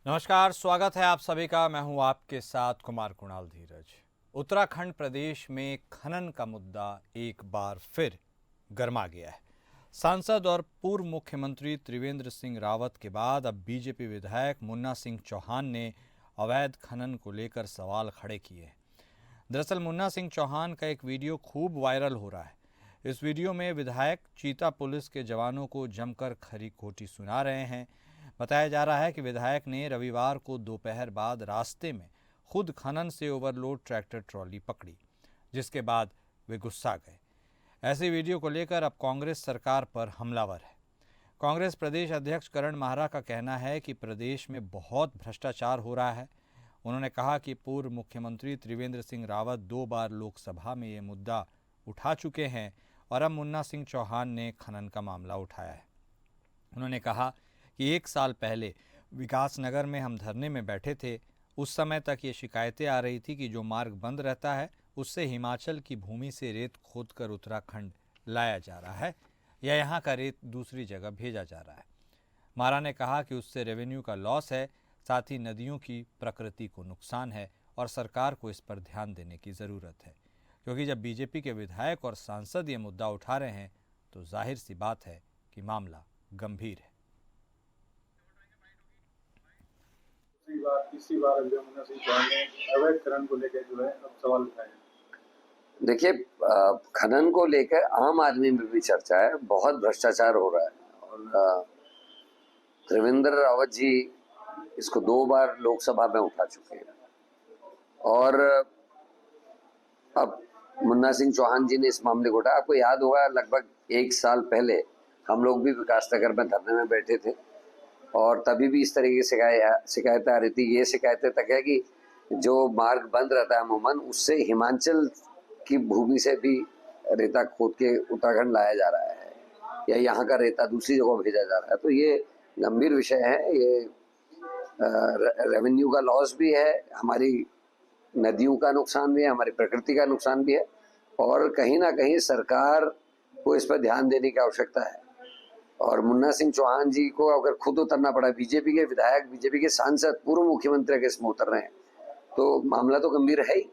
नमस्कार, स्वागत है आप सभी का। मैं हूं आपके साथ कुमार कुणाल धीरज। उत्तराखंड प्रदेश में खनन का मुद्दा एक बार फिर गर्मा गया है। सांसद और पूर्व मुख्यमंत्री त्रिवेंद्र सिंह रावत के बाद अब बीजेपी विधायक मुन्ना सिंह चौहान ने अवैध खनन को लेकर सवाल खड़े किए हैं। दरअसल मुन्ना सिंह चौहान का एक वीडियो खूब वायरल हो रहा है। इस वीडियो में विधायक चीता पुलिस के जवानों को जमकर खरी खोटी सुना रहे हैं। बताया जा रहा है कि विधायक ने रविवार को दोपहर बाद रास्ते में खुद खनन से ओवरलोड ट्रैक्टर ट्रॉली पकड़ी, जिसके बाद वे गुस्सा गए। ऐसे वीडियो को लेकर अब कांग्रेस सरकार पर हमलावर है। कांग्रेस प्रदेश अध्यक्ष करण माहरा का कहना है कि प्रदेश में बहुत भ्रष्टाचार हो रहा है। उन्होंने कहा कि पूर्व मुख्यमंत्री त्रिवेंद्र सिंह रावत 2 बार लोकसभा में ये मुद्दा उठा चुके हैं और अब मुन्ना सिंह चौहान ने खनन का मामला उठाया है। उन्होंने कहा कि 1 साल पहले विकासनगर में हम धरने में बैठे थे। उस समय तक ये शिकायतें आ रही थी कि जो मार्ग बंद रहता है उससे हिमाचल की भूमि से रेत खोदकर उत्तराखंड लाया जा रहा है या यहाँ का रेत दूसरी जगह भेजा जा रहा है। मारा ने कहा कि उससे रेवेन्यू का लॉस है, साथ ही नदियों की प्रकृति को नुकसान है और सरकार को इस पर ध्यान देने की ज़रूरत है, क्योंकि जब बीजेपी के विधायक और सांसद ये मुद्दा उठा रहे हैं तो जाहिर सी बात है कि मामला गंभीर है। तीसरी बार मुन्ना सिंह चौहान ने अवैध खनन को लेकर जो है अब सवाल उठाए। देखिए, खनन को लेकर आम आदमी में भी चर्चा है, बहुत भ्रष्टाचार हो रहा है और त्रिवेंद्र रावत जी इसको 2 बार लोकसभा में उठा चुके हैं और अब मुन्ना सिंह चौहान जी ने इस मामले को उठाया। आपको याद होगा, लगभग 1 साल पहले हम लोग भी विकासनगर में धरने में बैठे थे और तभी भी इस तरह की शिकायतें आ रही थी। ये शिकायतें तक है कि जो मार्ग बंद रहता है अमूमन, उससे हिमाचल की भूमि से भी रेता खोद के उत्तराखंड लाया जा रहा है या यहाँ का रेता दूसरी जगह भेजा जा रहा है। तो ये गंभीर विषय है। ये रेवेन्यू का लॉस भी है, हमारी नदियों का नुकसान भी है, हमारी प्रकृति का नुकसान भी है और कहीं ना कहीं सरकार को इस पर ध्यान देने की आवश्यकता है। और मुन्ना सिंह चौहान जी को अगर खुद उतरना पड़ा, बीजेपी के विधायक, बीजेपी के सांसद, पूर्व मुख्यमंत्री के इसमें उतर रहे हैं, तो मामला तो गंभीर है ही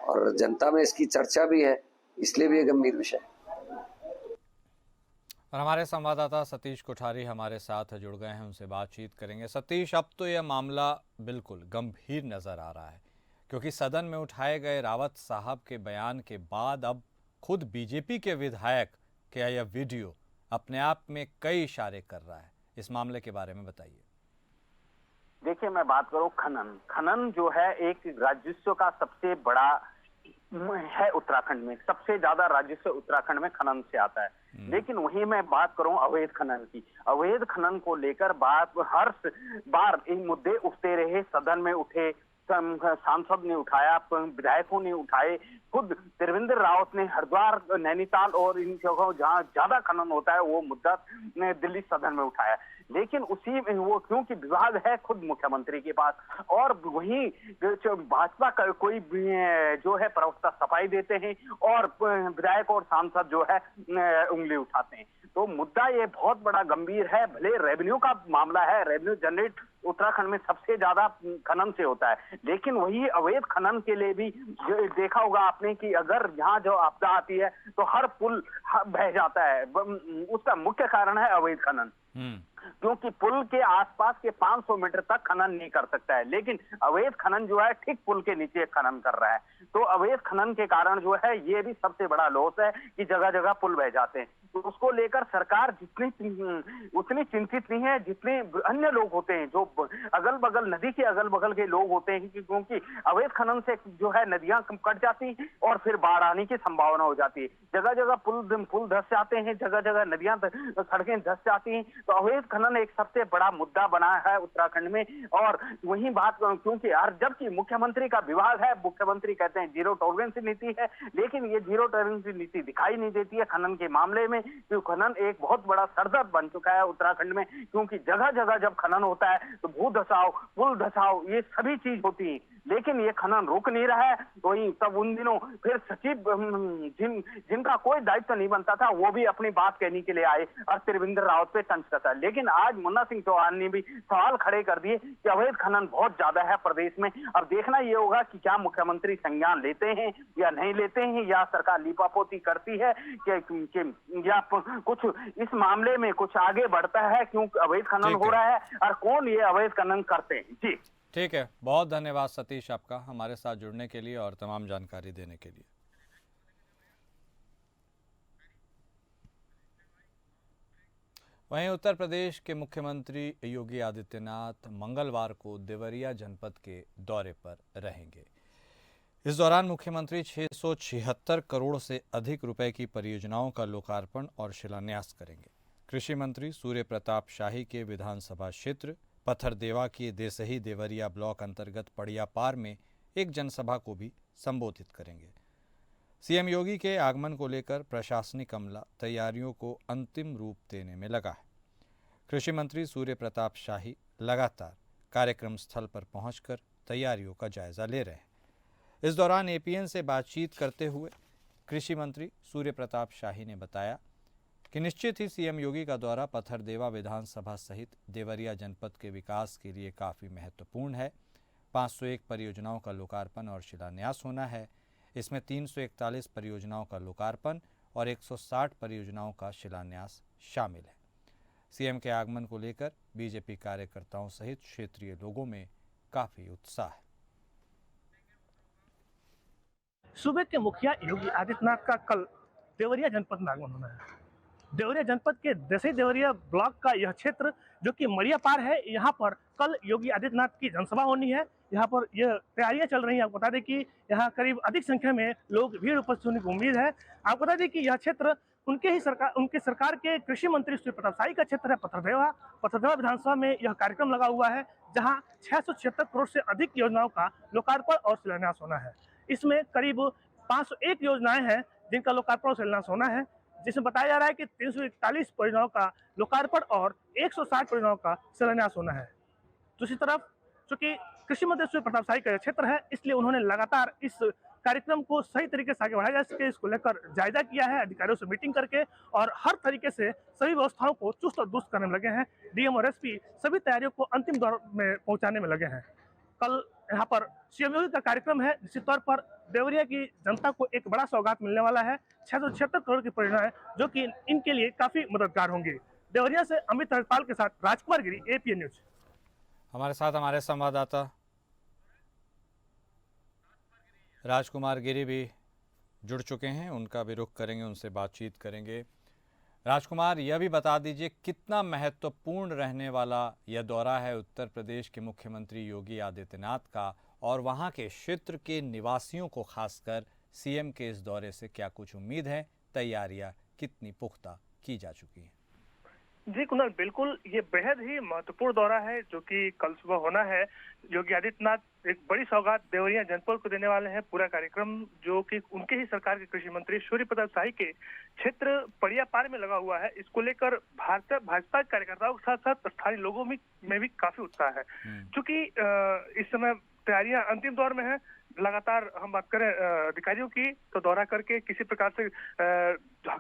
और जनता में इसकी चर्चा भी है, इसलिए भी ये गंभीर विषय है। और हमारे संवाददाता सतीश कोठारी हमारे साथ जुड़ गए हैं, उनसे बातचीत करेंगे। सतीश, अब तो यह मामला बिल्कुल गंभीर नजर आ रहा है, क्योंकि सदन में उठाए गए रावत साहब के बयान के बाद अब खुद बीजेपी के विधायक का यह वीडियो अपने आप में कई इशारे कर रहा है। इस मामले के बारे में बताइए। देखिए, मैं बात करूं खनन जो है एक राजस्व का सबसे बड़ा है। उत्तराखंड में सबसे ज्यादा राजस्व उत्तराखंड में खनन से आता है। लेकिन वहीं मैं बात करूं अवैध खनन की, अवैध खनन को लेकर बात हर बार ये मुद्दे उठते रहे, सदन में उठे, सांसद ने उठाया, विधायकों ने उठाए, खुद त्रिवेंद्र रावत ने हरिद्वार, नैनीताल और इन जगहों जहां ज्यादा खनन होता है वो मुद्दा ने दिल्ली सदन में उठाया। लेकिन उसी में वो, क्योंकि विभाग है खुद मुख्यमंत्री के पास और वही भाजपा का कोई जो है प्रवक्ता सफाई देते हैं और विधायक और सांसद जो है उंगली उठाते हैं। तो मुद्दा ये बहुत बड़ा गंभीर है। भले रेवेन्यू का मामला है, रेवेन्यू जनरेट उत्तराखंड में सबसे ज्यादा खनन से होता है, लेकिन वही अवैध खनन के लिए भी देखा होगा आपने कि अगर यहाँ जो आपदा आती है तो हर पुल बह जाता है। उसका मुख्य कारण है अवैध खनन, क्योंकि पुल के आसपास के 500 मीटर तक खनन नहीं कर सकता है, लेकिन अवैध खनन जो है ठीक पुल के नीचे खनन कर रहा है। तो अवैध खनन के कारण जो है ये भी सबसे बड़ा लॉस है कि जगह जगह पुल बह जाते हैं। तो उसको लेकर सरकार उतनी चिंतित नहीं है जितने अन्य लोग होते हैं, जो अगल बगल नदी के अगल बगल के लोग होते हैं, क्योंकि अवैध खनन से जो है नदियां कट जाती हैं और फिर बाढ़ आने की संभावना हो जाती है। जगह जगह पुल धंस जाते हैं, जगह जगह नदियां, सड़कें धंस जाती हैं। तो अवैध खनन एक सबसे बड़ा मुद्दा बना है उत्तराखंड में। और वही बात, क्योंकि जबकि मुख्यमंत्री का विभाग है, मुख्यमंत्री कहते हैं जीरो टॉलरेंस नीति है, लेकिन ये जीरो टॉलरेंस नीति दिखाई नहीं देती है खनन के मामले में, क्योंकि खनन एक बहुत बड़ा सरदर्द बन चुका है उत्तराखंड में। क्योंकि जगह जगह जब खनन होता है तो भू धसाव, पुल धसाव, ये सभी चीज होती है, लेकिन ये खनन रुक नहीं रहा है। वही तब उन दिनों फिर सचिव जिनका कोई दायित्व नहीं बनता था वो भी अपनी बात कहने के लिए आए और त्रिवेंद्र रावत पे तंज कसा। लेकिन आज मुन्ना सिंह चौहान ने भी सवाल खड़े कर दिए कि अवैध खनन बहुत ज्यादा है प्रदेश में। अब देखना ये होगा कि क्या मुख्यमंत्री संज्ञान लेते हैं या नहीं लेते हैं, या सरकार लीपापोती करती है कि या कुछ इस मामले में कुछ आगे बढ़ता है, क्यों अवैध खनन हो रहा है और कौन ये अवैध खनन करते हैं। जी ठीक है, बहुत धन्यवाद सतीश आपका हमारे साथ जुड़ने के लिए और तमाम जानकारी देने के लिए। वहीं उत्तर प्रदेश के मुख्यमंत्री योगी आदित्यनाथ मंगलवार को देवरिया जनपद के दौरे पर रहेंगे। इस दौरान मुख्यमंत्री 676 करोड़ से अधिक रुपए की परियोजनाओं का लोकार्पण और शिलान्यास करेंगे। कृषि मंत्री सूर्य प्रताप शाही के विधानसभा क्षेत्र पथरदेवा के देसही देवरिया ब्लॉक अंतर्गत पड़ियापार में एक जनसभा को भी संबोधित करेंगे। सीएम योगी के आगमन को लेकर प्रशासनिक अमला तैयारियों को अंतिम रूप देने में लगा है। कृषि मंत्री सूर्य प्रताप शाही लगातार कार्यक्रम स्थल पर पहुंचकर तैयारियों का जायजा ले रहे हैं। इस दौरान एपीएन से बातचीत करते हुए कृषि मंत्री सूर्य प्रताप शाही ने बताया कि निश्चित ही सीएम योगी का दौरा पथरदेवा विधानसभा सहित देवरिया जनपद के विकास के लिए काफ़ी महत्वपूर्ण है। 501 परियोजनाओं का लोकार्पण और शिलान्यास होना है। इसमें 341 परियोजनाओं का लोकार्पण और 160 परियोजनाओं का शिलान्यास शामिल है। सीएम के आगमन को लेकर बीजेपी कार्यकर्ताओं सहित क्षेत्रीय लोगों में काफ़ी उत्साह है। सूबे के मुखिया योगी आदित्यनाथ का कल देवरिया जनपद में आगमन होना है। देवरिया जनपद के देसई देवरिया ब्लॉक का यह क्षेत्र जो कि मड़ियापार है, यहाँ पर कल योगी आदित्यनाथ की जनसभा होनी है। यहाँ पर यह तैयारियां चल रही हैं। आपको बता दें कि यहाँ करीब अधिक संख्या में लोग भीड़ उपस्थित होने की उम्मीद है। आपको बता दें कि यह क्षेत्र उनके सरकार के कृषि मंत्री सूर्य प्रताप शाही का क्षेत्र है। पथरदेवा विधानसभा में यह कार्यक्रम लगा हुआ है, जहाँ 676 करोड़ से अधिक योजनाओं का लोकार्पण और शिलान्यास होना है। इसमें करीब 501 योजनाएं हैं जिनका लोकार्पण और शिलान्यास होना है, जिसमें बताया जा रहा है कि 341 परियोजनाओं का लोकार्पण और 160 परियोजनाओं का शिलान्यास होना है। दूसरी तरफ चूंकि कृषि मंत्री सूर्य प्रताप शाही का क्षेत्र है, इसलिए उन्होंने लगातार इस कार्यक्रम को सही तरीके से आगे बढ़ाया जा सके इसको लेकर जायजा किया है अधिकारियों से मीटिंग करके, और हर तरीके से सभी व्यवस्थाओं को चुस्त और दुरुस्त करने में लगे हैं। डीएम और एसपी सभी तैयारियों को अंतिम दौर में पहुंचाने में लगे हैं। कल यहाँ पर सीएम योगी का कार्यक्रम है। निश्चित तौर पर देवरिया की जनता को एक बड़ा सौगात मिलने वाला है। 676 करोड़ की परियोजना है जो कि इनके लिए काफी मददगार होंगी। देवरिया से अमित हरपाल के साथ राजकुमार गिरी, एपीएन न्यूज। हमारे साथ हमारे संवाददाता राजकुमार गिरी भी जुड़ चुके हैं, उनका भी रुख करेंगे, उनसे बातचीत करेंगे। राजकुमार, यह भी बता दीजिए कितना महत्वपूर्ण रहने वाला यह दौरा है उत्तर प्रदेश के मुख्यमंत्री योगी आदित्यनाथ का, और वहां के क्षेत्र के निवासियों को खासकर सीएम के इस दौरे से क्या कुछ उम्मीद है, तैयारियां कितनी पुख्ता की जा चुकी हैं? जी कुणाल, बिल्कुल ये बेहद ही महत्वपूर्ण दौरा है जो कि कल सुबह होना है। योगी आदित्यनाथ एक बड़ी सौगात देवरिया जनपद को देने वाले हैं। पूरा कार्यक्रम जो कि उनके ही सरकार के कृषि मंत्री सूर्य प्रताप शाही के क्षेत्र पड़ियापार में लगा हुआ है, इसको लेकर भाजपा कार्यकर्ताओं के साथ साथ स्थानीय लोगों में भी काफी उत्साह है। क्योंकि इस समय तैयारियां अंतिम दौर में है। लगातार हम बात करें अधिकारियों की तो दौरा करके किसी प्रकार से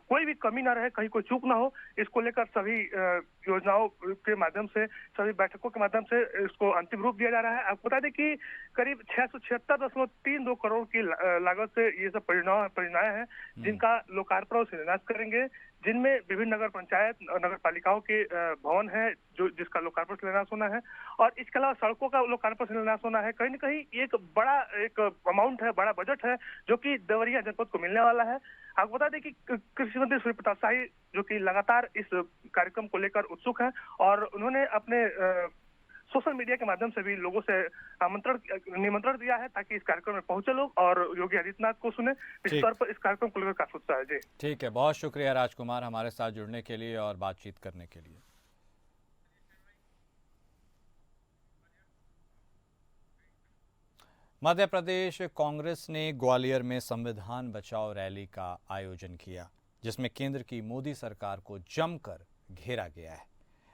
कोई भी कमी ना रहे, कहीं कोई चूक ना हो, इसको लेकर सभी योजनाओं के माध्यम से, सभी बैठकों के माध्यम से इसको अंतिम रूप दिया जा रहा है। आपको बता दें कि करीब 676.32 करोड़ की लागत से ये सब परियोजनाएं हैं जिनका लोकार्पण और शिलान्यास करेंगे, जिनमें विभिन्न नगर पंचायत नगर पालिकाओं के भवन है जो जिसका लोकार्पण शिलान्यास होना है, और इसके अलावा सड़कों का लोकार्पण शिलान्यास होना है। कहीं न कहीं एक बड़ा अमाउंट है, बड़ा बजट है जो कि देवरिया जनपद को मिलने वाला है। आपको बता दें कि कृषि मंत्री सूर्य प्रताप शाही जो कि लगातार इस कार्यक्रम को लेकर उत्सुक हैं, और उन्होंने अपने सोशल मीडिया के माध्यम से भी लोगों से निमंत्रण दिया है ताकि इस कार्यक्रम में पहुंचे लोग और योगी आदित्यनाथ को सुने। इस तौर पर इस कार्यक्रम को लेकर काफी उत्साह है। जी ठीक है, बहुत शुक्रिया राजकुमार हमारे साथ जुड़ने के लिए और बातचीत करने के लिए। मध्य प्रदेश कांग्रेस ने ग्वालियर में संविधान बचाओ रैली का आयोजन किया, जिसमें केंद्र की मोदी सरकार को जमकर घेरा गया है।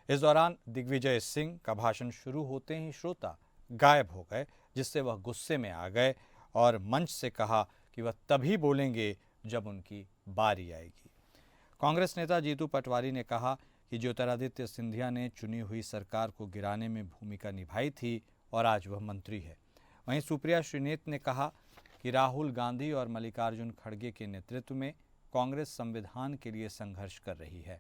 इस दौरान दिग्विजय सिंह का भाषण शुरू होते ही श्रोता गायब हो गए, जिससे वह गुस्से में आ गए और मंच से कहा कि वह तभी बोलेंगे जब उनकी बारी आएगी। कांग्रेस नेता जीतू पटवारी ने कहा कि ज्योतिरादित्य सिंधिया ने चुनी हुई सरकार को गिराने में भूमिका निभाई थी और आज वह मंत्री है। वहीं सुप्रिया श्रीनेत ने कहा कि राहुल गांधी और मल्लिकार्जुन खड़गे के नेतृत्व में कांग्रेस संविधान के लिए संघर्ष कर रही है।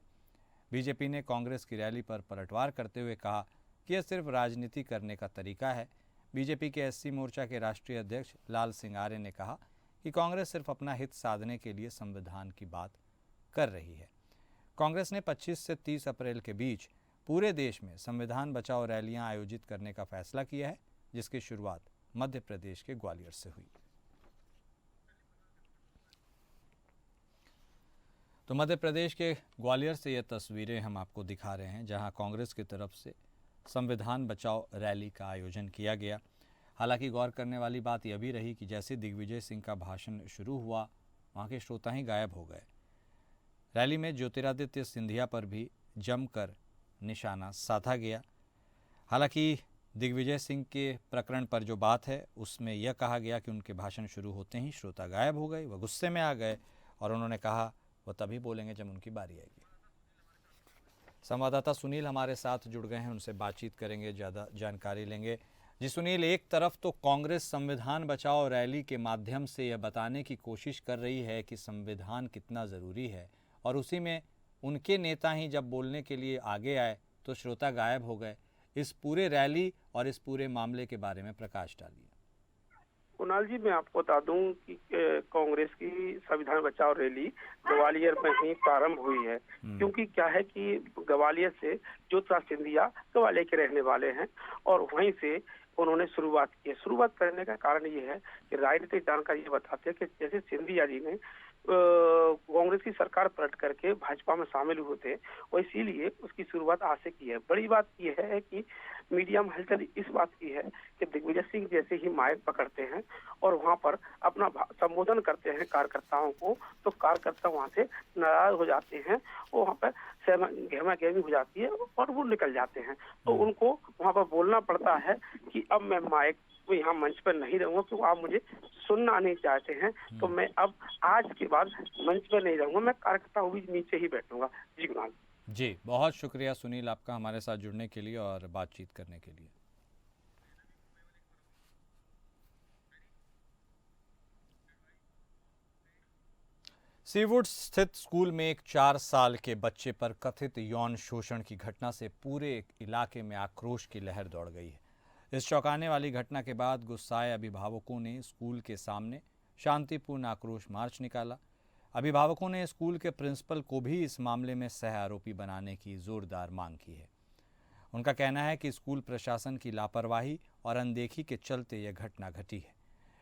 बीजेपी ने कांग्रेस की रैली पर पलटवार करते हुए कहा कि यह सिर्फ राजनीति करने का तरीका है। बीजेपी के एससी मोर्चा के राष्ट्रीय अध्यक्ष लाल सिंह आर्य ने कहा कि कांग्रेस सिर्फ अपना हित साधने के लिए संविधान की बात कर रही है। कांग्रेस ने 25 से 30 अप्रैल के बीच पूरे देश में संविधान बचाओ रैलियां आयोजित करने का फैसला किया है, जिसकी शुरुआत मध्य प्रदेश के ग्वालियर से हुई। तो मध्य प्रदेश के ग्वालियर से ये तस्वीरें हम आपको दिखा रहे हैं, जहां कांग्रेस की तरफ से संविधान बचाओ रैली का आयोजन किया गया। हालांकि गौर करने वाली बात यह भी रही कि जैसे दिग्विजय सिंह का भाषण शुरू हुआ, वहां के श्रोता ही गायब हो गए। रैली में ज्योतिरादित्य सिंधिया पर भी जमकर निशाना साधा गया। हालांकि दिग्विजय सिंह के प्रकरण पर जो बात है, उसमें यह कहा गया कि उनके भाषण शुरू होते ही श्रोता गायब हो गए, वह गुस्से में आ गए और उन्होंने कहा वह तभी बोलेंगे जब उनकी बारी आएगी। संवाददाता सुनील हमारे साथ जुड़ गए हैं, उनसे बातचीत करेंगे, ज़्यादा जानकारी लेंगे। जी सुनील, एक तरफ तो कांग्रेस संविधान बचाओ रैली के माध्यम से यह बताने की कोशिश कर रही है कि संविधान कितना ज़रूरी है, और उसी में उनके नेता ही जब बोलने के लिए आगे आए तो श्रोता गायब हो गए। इस पूरे रैली और इस पूरे मामले के बारे में प्रकाश डालिए। कुणाल जी, मैं आपको बता दूं कि कांग्रेस की संविधान बचाओ रैली ग्वालियर में ही प्रारंभ हुई है। क्योंकि क्या है कि ग्वालियर से ज्योतिरादित्य सिंधिया ग्वालियर के रहने वाले हैं और वहीं से उन्होंने शुरुआत की है। शुरुआत करने का कारण ये है कि राजनीतिक जानकारी ये बताते हैं कि जैसे सिंधिया जी ने कांग्रेस की सरकार पलट करके भाजपा में शामिल हुए थे, और इसीलिए उसकी शुरुआत आज से की है। बड़ी बात यह है कि मीडिया में हलचल इस बात की है कि दिग्विजय सिंह जैसे ही माइक पकड़ते हैं और वहां पर अपना संबोधन करते हैं कार्यकर्ताओं को, तो कार्यकर्ता वहां से नाराज हो जाते हैं, वहां पर गहमा-गहमी हो जाती है और वो निकल जाते हैं। तो उनको वहां पर बोलना पड़ता है कि अब मैं माइक यहाँ मंच पर नहीं रहूंगा, क्योंकि आप मुझे सुनना नहीं चाहते हैं, तो मैं अब आज के बाद मंच पर नहीं रहूंगा, मैं कार्यकर्ताओं के नीचे ही बैठूंगा। जी कुणाल जी, बहुत शुक्रिया सुनील आपका हमारे साथ जुड़ने के लिए और बातचीत करने के लिए। सीवुड स्थित स्कूल में एक 4 साल के बच्चे पर कथित यौन शोषण की घटना से पूरे इलाके में आक्रोश की लहर दौड़ गई है। इस चौंकाने वाली घटना के बाद गुस्साए अभिभावकों ने स्कूल के सामने शांतिपूर्ण आक्रोश मार्च निकाला। अभिभावकों ने स्कूल के प्रिंसिपल को भी इस मामले में सह आरोपी बनाने की जोरदार मांग की है। उनका कहना है कि स्कूल प्रशासन की लापरवाही और अनदेखी के चलते यह घटना घटी है।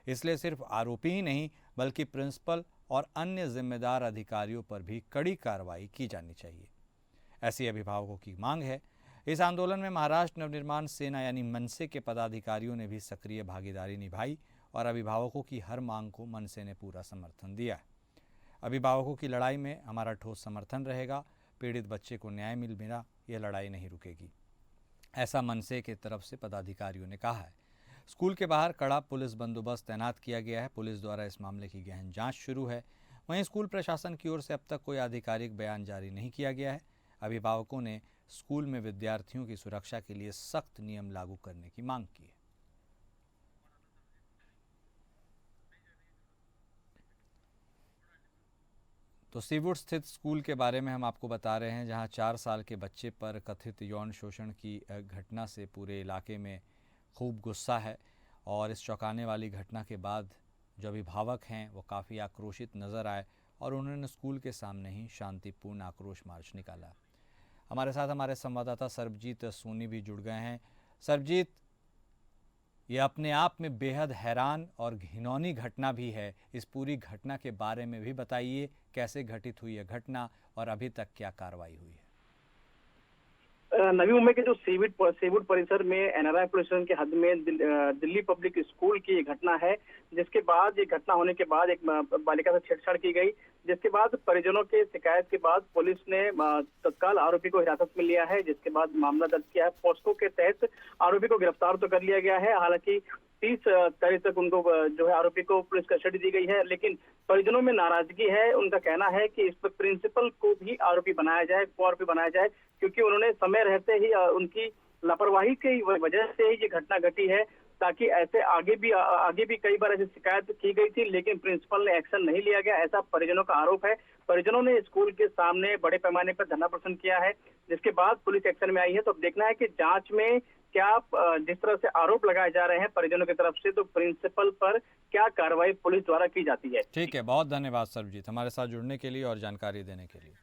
इसलिए सिर्फ आरोपी ही नहीं, बल्कि प्रिंसिपल और अन्य जिम्मेदार अधिकारियों पर भी कड़ी कार्रवाई की जानी चाहिए, ऐसी अभिभावकों की मांग है। इस आंदोलन में महाराष्ट्र नवनिर्माण सेना यानी मनसे के पदाधिकारियों ने भी सक्रिय भागीदारी निभाई और अभिभावकों की हर मांग को मनसे ने पूरा समर्थन दिया है। अभिभावकों की लड़ाई में हमारा ठोस समर्थन रहेगा। पीड़ित बच्चे को न्याय मिला, यह लड़ाई नहीं रुकेगी, ऐसा मनसे की तरफ से पदाधिकारियों ने कहा है। स्कूल के बाहर कड़ा पुलिस बंदोबस्त तैनात किया गया है। पुलिस द्वारा इस मामले की गहन जांच शुरू है। वहीं स्कूल प्रशासन की ओर से अब तक कोई आधिकारिक बयान जारी नहीं किया गया है। अभिभावकों ने स्कूल में विद्यार्थियों की सुरक्षा के लिए सख्त नियम लागू करने की मांग की है। तो सीवुड स्थित स्कूल के बारे में हम आपको बता रहे हैं, जहां 4 साल के बच्चे पर कथित यौन शोषण की घटना से पूरे इलाके में खूब गुस्सा है। और इस चौंकाने वाली घटना के बाद जो अभिभावक हैं वो काफ़ी आक्रोशित नज़र आए और उन्होंने स्कूल के सामने ही शांतिपूर्ण आक्रोश मार्च निकाला। हमारे साथ हमारे संवाददाता सरबजीत सोनी भी जुड़ गए हैं। सरबजीत, ये अपने आप में बेहद हैरान और घिनौनी घटना भी है। इस पूरी घटना के बारे में भी बताइए, कैसे घटित हुई यह घटना और अभी तक क्या कार्रवाई हुई है? नवी मुंबई के जो सीवुड परिसर में एनआरआई पुलिस स्टेशन के हद में दिल्ली पब्लिक स्कूल की घटना है, जिसके बाद ये घटना होने के बाद एक बालिका से छेड़छाड़ की गई, जिसके बाद परिजनों के शिकायत के बाद पुलिस ने तत्काल आरोपी को हिरासत में लिया है, जिसके बाद मामला दर्ज किया है। पॉस्को के तहत आरोपी को गिरफ्तार तो कर लिया गया है, हालांकि 30 तारीख तक उनको जो है आरोपी को पुलिस कस्टडी दी गई है, लेकिन परिजनों में नाराजगी है। उनका कहना है कि इस पर प्रिंसिपल को भी आरोपी बनाया जाए, को आरोपी बनाया जाए, क्योंकि उन्होंने समय रहते ही उनकी लापरवाही की वजह से ही ये घटना घटी है, ताकि ऐसे आगे भी कई बार ऐसी शिकायत की गई थी, लेकिन प्रिंसिपल ने एक्शन नहीं लिया गया, ऐसा परिजनों का आरोप है। परिजनों ने स्कूल के सामने बड़े पैमाने पर धरना प्रदर्शन किया है, जिसके बाद पुलिस एक्शन में आई है। तो अब देखना है कि जांच में क्या जिस तरह से आरोप लगाए जा रहे हैं परिजनों की तरफ से, तो प्रिंसिपल पर क्या कार्रवाई पुलिस द्वारा की जाती है। ठीक है, बहुत धन्यवाद सर्वजीत हमारे साथ जुड़ने के लिए और जानकारी देने के लिए।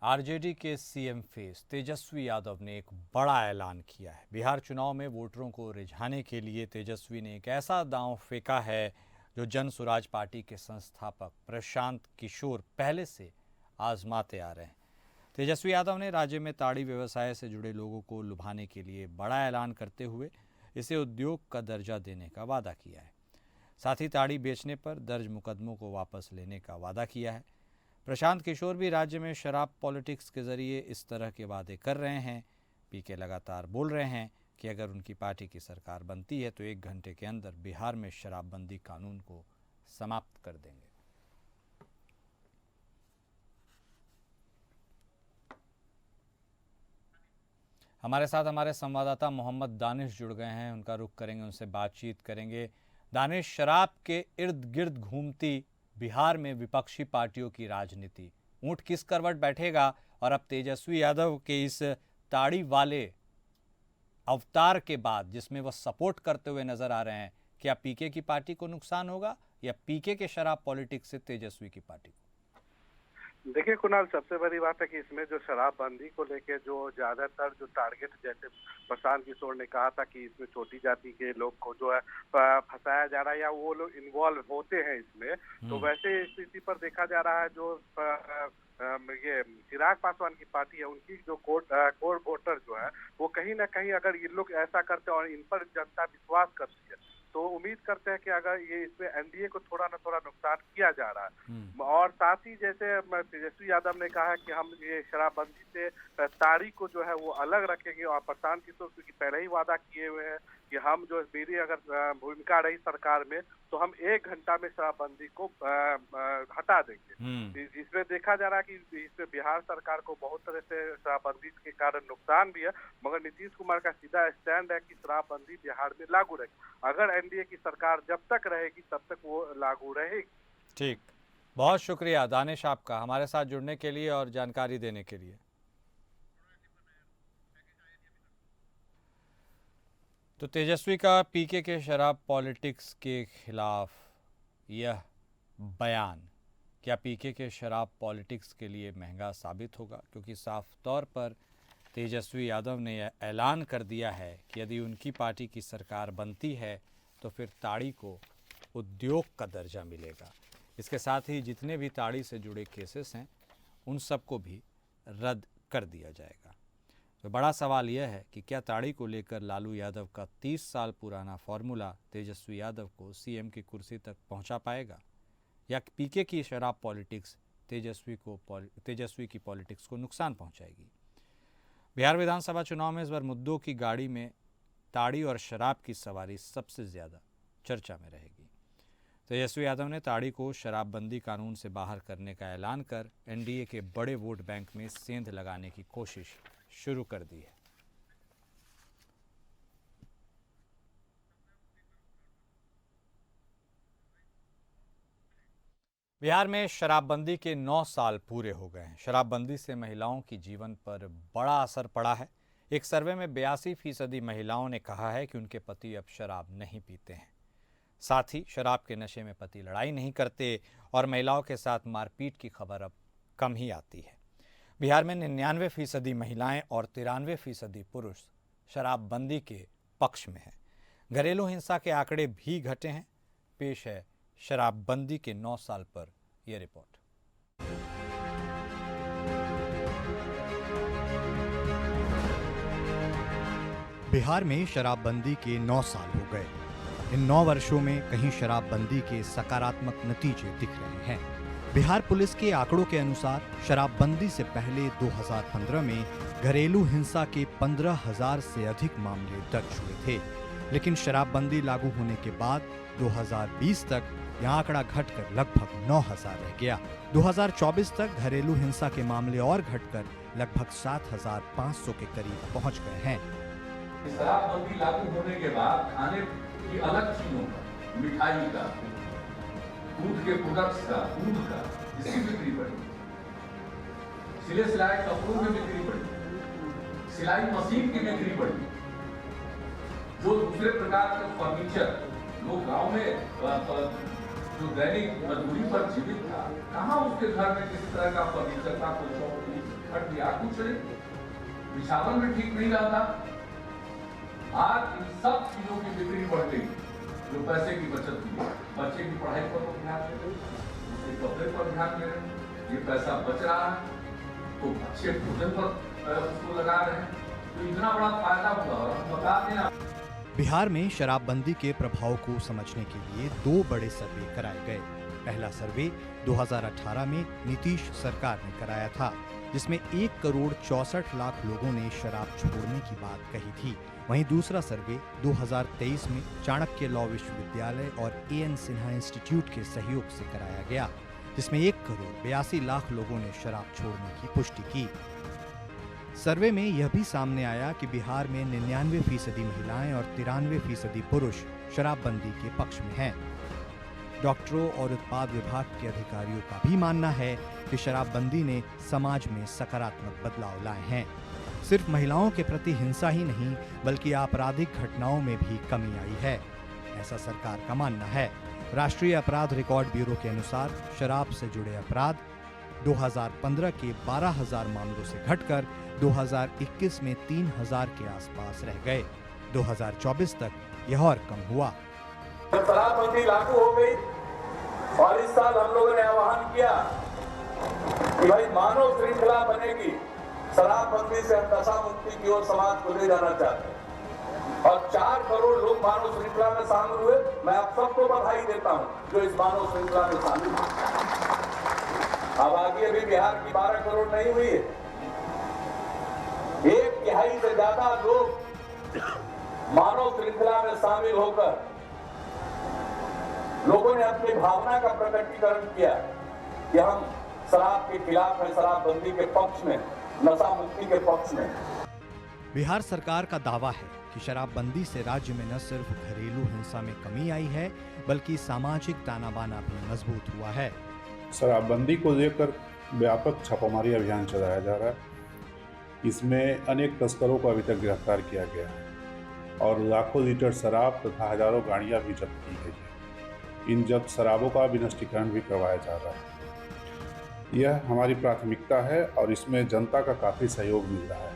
आरजेडी के सीएम फेस तेजस्वी यादव ने एक बड़ा ऐलान किया है। बिहार चुनाव में वोटरों को रिझाने के लिए तेजस्वी ने एक ऐसा दांव फेंका है जो जन सुराज पार्टी के संस्थापक प्रशांत किशोर पहले से आजमाते आ रहे हैं। तेजस्वी यादव ने राज्य में ताड़ी व्यवसाय से जुड़े लोगों को लुभाने के लिए बड़ा ऐलान करते हुए इसे उद्योग का दर्जा देने का वादा किया है। साथ ही ताड़ी बेचने पर दर्ज मुकदमों को वापस लेने का वादा किया है। प्रशांत किशोर भी राज्य में शराब पॉलिटिक्स के जरिए इस तरह के वादे कर रहे हैं। पीके लगातार बोल रहे हैं कि अगर उनकी पार्टी की सरकार बनती है तो 1 घंटे के अंदर बिहार में शराबबंदी कानून को समाप्त कर देंगे। हमारे साथ हमारे संवाददाता मोहम्मद दानिश जुड़ गए हैं, उनका रुख करेंगे, उनसे बातचीत करेंगे। दानिश, शराब के इर्द गिर्द घूमती बिहार में विपक्षी पार्टियों की राजनीति, ऊंट किस करवट बैठेगा? और अब तेजस्वी यादव के इस ताड़ी वाले अवतार के बाद जिसमें वह सपोर्ट करते हुए नजर आ रहे हैं, क्या पीके की पार्टी को नुकसान होगा या पीके के शराब पॉलिटिक्स से तेजस्वी की पार्टी को? देखिए कुणाल, सबसे बड़ी बात है कि इसमें जो शराबबंदी को लेके जो ज्यादातर जो टारगेट, जैसे प्रशांत किशोर ने कहा था कि इसमें छोटी जाति के लोग को जो है फंसाया जा रहा है या वो लोग इन्वॉल्व होते हैं इसमें, तो वैसे स्थिति पर देखा जा रहा है जो ये चिराग पासवान की पार्टी है, उनकी जो कोर वोटर जो है वो कहीं ना कहीं अगर ये लोग ऐसा करते हैं और इन पर जनता विश्वास करती है तो उम्मीद करते हैं कि अगर ये इसमें एनडीए को थोड़ा ना थोड़ा नुकसान किया जा रहा है। और साथ ही जैसे तेजस्वी यादव ने कहा कि हम ये शराबबंदी से ताड़ी को जो है वो अलग रखेंगे, और प्रशांत किशोर क्योंकि पहले ही वादा किए हुए हैं कि हम जो मेरी अगर भूमिका रही सरकार में तो हम 1 घंटा में शराबबंदी को हटा देंगे। जिसमें देखा जा रहा है कि इसमें बिहार सरकार को बहुत तरह से शराबबंदी के कारण नुकसान भी है, मगर नीतीश कुमार का सीधा स्टैंड है कि शराबबंदी बिहार में लागू रहेगी। अगर एनडीए की सरकार जब तक रहेगी तब तक वो लागू रहेगी। ठीक, बहुत शुक्रिया दानिश आपका हमारे साथ जुड़ने के लिए और जानकारी देने के लिए। तो तेजस्वी का पीके के शराब पॉलिटिक्स के खिलाफ यह बयान क्या पीके के शराब पॉलिटिक्स के लिए महंगा साबित होगा? क्योंकि साफ तौर पर तेजस्वी यादव ने यह ऐलान कर दिया है कि यदि उनकी पार्टी की सरकार बनती है तो फिर ताड़ी को उद्योग का दर्जा मिलेगा। इसके साथ ही जितने भी ताड़ी से जुड़े केसेस हैं उन सबको भी रद्द कर दिया जाएगा। तो बड़ा सवाल यह है कि क्या ताड़ी को लेकर लालू यादव का 30 साल पुराना फॉर्मूला तेजस्वी यादव को सीएम की कुर्सी तक पहुंचा पाएगा, या पीके की शराब पॉलिटिक्स तेजस्वी की पॉलिटिक्स को नुकसान पहुंचाएगी? बिहार विधानसभा चुनाव में इस बार मुद्दों की गाड़ी में ताड़ी और शराब की सवारी सबसे ज़्यादा चर्चा में रहेगी। तेजस्वी यादव ने ताड़ी को शराबबंदी कानून से बाहर करने का ऐलान कर एनडीए के बड़े वोट बैंक में सेंध लगाने की कोशिश शुरू कर दी है। बिहार में शराबबंदी के 9 साल पूरे हो गए हैं। शराबबंदी से महिलाओं की जीवन पर बड़ा असर पड़ा है। एक सर्वे में 82% महिलाओं ने कहा है कि उनके पति अब शराब नहीं पीते हैं। साथ ही शराब के नशे में पति लड़ाई नहीं करते और महिलाओं के साथ मारपीट की खबर अब कम ही आती है। बिहार में 99% महिलाएं और 93% पुरुष शराबबंदी के पक्ष में हैं। घरेलू हिंसा के आंकड़े भी घटे हैं। पेश है शराबबंदी के 9 साल पर यह रिपोर्ट। बिहार में शराबबंदी के 9 साल हो गए। इन 9 वर्षों में कहीं शराबबंदी के सकारात्मक नतीजे दिख रहे हैं। बिहार पुलिस के आंकड़ों के अनुसार शराबबंदी से पहले 2015 में घरेलू हिंसा के 15,000 से अधिक मामले दर्ज हुए थे, लेकिन शराबबंदी लागू होने के बाद 2020 तक यह आंकड़ा घटकर लगभग 9,000 रह गया। 2024 तक घरेलू हिंसा के मामले और घटकर लगभग 7,500 के करीब पहुंच गए हैं। शराबबंदी लागू होने के बाद खाने की अलग चीजों का, मिठाई का, दूध के प्रोडक्ट्स का, दूध का, इसकी बिक्री बढ़ी, सिले सिलाए कपड़ों में बिक्री बढ़ी, सिलाई मशीन की बिक्री बढ़ी, जो दूसरे प्रकार के फर्नीचर लोग गांव में जो दैनिक मजदूरी पर जीवित था, कहाँ उसके घर में किसी तरह का फर्नीचर था, कुछ फट गया, कुछ बिछावन में ठीक नहीं रहता। आज इन सब चीजों की बिक्री बढ़ गई, जो पैसे की बचत हुई, बच्चे की पढ़ाई पर ध्यान दे रहे, उसके कपड़े पर ध्यान दे रहे, ये पैसा बच रहा है तो अच्छे भोजन पर उसको लगा रहे हैं, तो इतना बड़ा फायदा हुआ। और हम बता दें, बिहार में शराबबंदी के प्रभाव को समझने के लिए 2 बड़े सर्वे कराए गए। पहला सर्वे 2018 में नीतीश सरकार ने कराया था, जिसमें 1,64,00,000 लोगों ने शराब छोड़ने की बात कही थी। वहीं दूसरा सर्वे 2023 में चाणक्य लॉ विश्वविद्यालय और एएन सिन्हा इंस्टीट्यूट के सहयोग से कराया गया, जिसमें 1,82,00,000 लोगों ने शराब छोड़ने की पुष्टि की। सर्वे में यह भी सामने आया कि बिहार में 99% महिलाएं और 93% पुरुष शराबबंदी के पक्ष में हैं। डॉक्टरों और उत्पाद विभाग के अधिकारियों का भी मानना है कि शराबबंदी ने समाज में सकारात्मक बदलाव लाए हैं। सिर्फ महिलाओं के प्रति हिंसा ही नहीं, बल्कि आपराधिक घटनाओं में भी कमी आई है, ऐसा सरकार का मानना है। राष्ट्रीय अपराध रिकॉर्ड ब्यूरो के अनुसार शराब से जुड़े अपराध 2015 के 12,000 मामलों से घटकर 2021 में 3,000 के आसपास रह गए। 2024 तक यह और कम हुआ। जब शराबबंदी लागू हो गई और इस साल हम लोगों ने आह्वान किया कि भाई मानव श्रृंखला बनेगी, शराबबंदी से हम नशा मुक्ति की ओर समाज को ले जाना चाहते हैं और 4 करोड़ लोग मानव श्रृंखला में शामिल हुए। मैं आप सबको बधाई देता हूं जो इस मानव श्रृंखला में शामिल हुए। अब आगे अभी बिहार की 12 करोड़ नहीं हुई है। 1/3 से ज्यादा लोग मानव श्रृंखला में शामिल होकर लोगों ने अपनी भावना का प्रकटीकरण किया कि हम शराब के खिलाफ हैं, शराबबंदी के पक्ष में, नशा मुक्ति के पक्ष में। बिहार सरकार का दावा है कि शराबबंदी से राज्य में न सिर्फ घरेलू हिंसा में कमी आई है, बल्कि सामाजिक ताना बाना भी मजबूत हुआ है। शराबबंदी को लेकर व्यापक छापामारी अभियान चलाया जा रहा है। इसमें अनेक तस्करों को अभी तक गिरफ्तार किया गया है और लाखों लीटर शराब तथा हजारों गाड़ियां भी जब्त की गई है। इन जब्त शराबों का विनष्टीकरण भी करवाया जा रहा है। यह हमारी प्राथमिकता है और इसमें जनता का काफ़ी सहयोग मिल रहा है।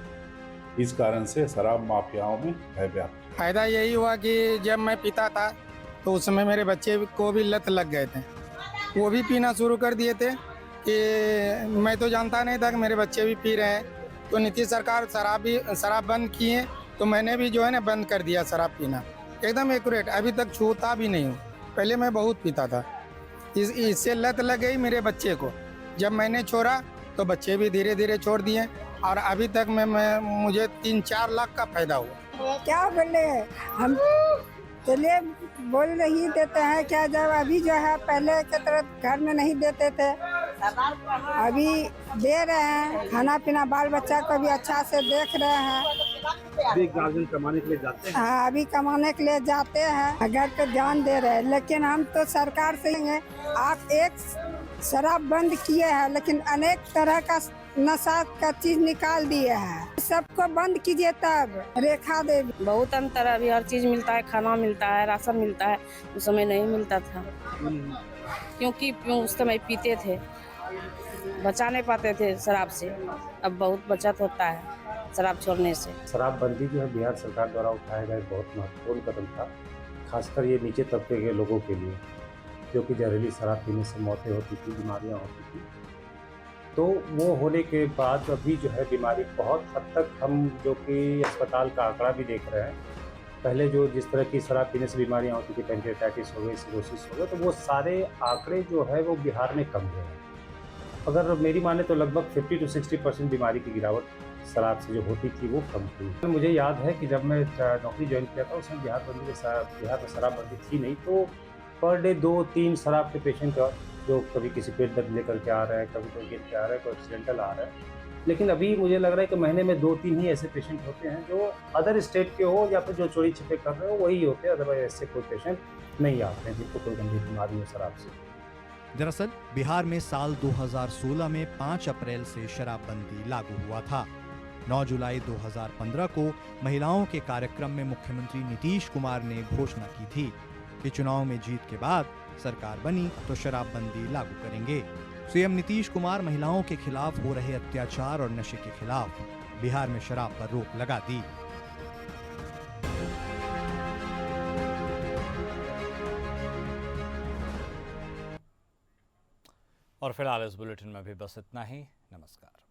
इस कारण से शराब माफियाओं में भय व्याप्त। फायदा यही हुआ कि जब मैं पीता था तो उस समय मेरे बच्चे को भी लत लग गए थे, वो भी पीना शुरू कर दिए थे कि मैं तो जानता नहीं था कि मेरे बच्चे भी पी रहे हैं। तो नीतीश सरकार शराब बंद किए तो मैंने भी जो है ना बंद कर दिया शराब पीना, एकदम एक्यूरेट। अभी तक छूता भी नहीं हूँ। पहले मैं बहुत पीता था, इससे लत लग गई मेरे बच्चे को। जब मैंने छोड़ा तो बच्चे भी धीरे धीरे छोड़ दिए और अभी तक मुझे 3-4 लाख का फायदा हुआ। क्या बोले हम, चलिए बोल नहीं देते हैं क्या, जब अभी जो है पहले की तरह घर में नहीं देते थे, अभी दे रहे हैं खाना पीना, बाल बच्चा को भी अच्छा से देख रहे हैं। अभी गार्जियन कमाने के लिए जाते हैं। हाँ, अभी कमाने के लिए जाते हैं, घर पे ध्यान दे रहे हैं। लेकिन हम तो सरकार से हैं, आप एक शराब बंद किए हैं लेकिन अनेक तरह का नशा का चीज निकाल दिए हैं, सबको बंद कीजिए तब। रेखा देवी, बहुत अंतर है, अभी हर चीज मिलता है, खाना मिलता है, राशन मिलता है, उस समय नहीं मिलता था क्योंकि उस समय पीते थे, बचा नहीं पाते थे शराब से। अब बहुत बचत होता है शराब छोड़ने से। शराबबंदी जो है बिहार सरकार द्वारा उठाया गया बहुत महत्वपूर्ण कदम था, खासकर ये नीचे तबके के लोगों के लिए, जो कि जहरीली शराब पीने से मौतें होती थी, बीमारियां होती थी। तो वो होने के बाद अभी जो है बीमारी बहुत हद तक हम जो कि अस्पताल का आंकड़ा भी देख रहे हैं, पहले जो जिस तरह की शराब पीने से बीमारियां होती थी, पेंक्रियाटाइटिस हो गई, सिरोसिस हो गया, तो वो सारे आंकड़े जो है वो बिहार में कम हुए हैं। अगर मेरी माने तो लगभग 50 to 60% बीमारी की गिरावट शराब से जो होती थी वो कम हुई। मुझे याद है कि जब मैं नौकरी ज्वाइन किया था, उसमें बिहार में शराबबंदी थी नहीं, तो पर डे 2-3 शराब के पेशेंट जो कभी किसी पेट दर्द लेकर के आ रहे हैं, कभी कोई गिर के आ रहा है, कोई एक्सीडेंटल आ रहा है। लेकिन अभी मुझे लग रहा है कि महीने में 2-3 ही ऐसे पेशेंट होते हैं जो अदर स्टेट के हो या फिर जो चोरी छिपे कर रहे हो, वही होते हैं। अदरवाइज ऐसे कोई पेशेंट नहीं आते हैं जिनको कोई गंभीर बीमारी हो शराब से। दरअसल बिहार में साल 2016 में 5 अप्रैल से शराबबंदी लागू हुआ था। 9 जुलाई 2015 को महिलाओं के कार्यक्रम में मुख्यमंत्री नीतीश कुमार ने घोषणा की थी कि चुनाव में जीत के बाद सरकार बनी तो शराबबंदी लागू करेंगे। सीएम नीतीश कुमार महिलाओं के खिलाफ हो रहे अत्याचार और नशे के खिलाफ बिहार में शराब पर रोक लगा दी। और फिलहाल इस बुलेटिन में भी बस इतना ही। नमस्कार।